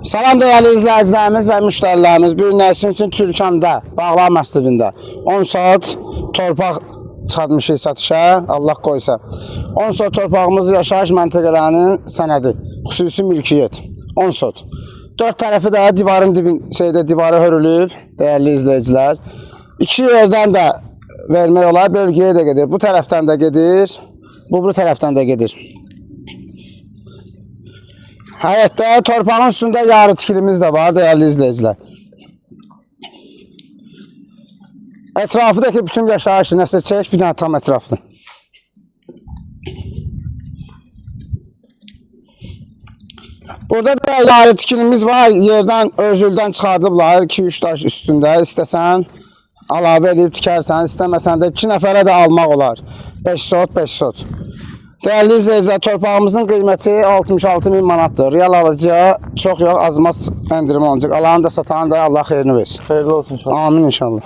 Salam değerli izləyicilərimiz və müştərilərimiz. Bu gün sizin üçün Türkanda, Bağlar Məscidində 10 saat torpaq çıxartmışıq satışa, Allah qoysa. 10 saat torpağımız yaşayış məntəqələrinin sənədi, xüsusi mülkiyyət. 10 saat. 4 tərəfi də divarın divarı hörülüb, değerli izləyicilər. 2 yerdən də vermək olar, bölgəyə də gedir. Bu tərəfdən də gedir, bu tərəfdən də gedir. Həyətdə torpağın üstündə yarı tikilimiz də var, değerli izləyicilər. Ətrafıdakı bütün yaşayışı nəsə çək, bir dənə tam ətraflı. Burada da yarı tikilimiz var, yerdən özüldən çıxardıblar, 2-3 daş üstündə. İstəsən əlavə edib tikərsən, istəməsən də 2 nəfərə də almaq olar. 5 saat, 5 saat. Değerli izləyicilər, torpağımızın qiyməti 66.000 manatdır. Real alıcıya çox yox, azmaz endirim olacaq. Alanı da satanı da Allah xeyrini versin. Xeyirli olsun inşallah. Amin inşallah.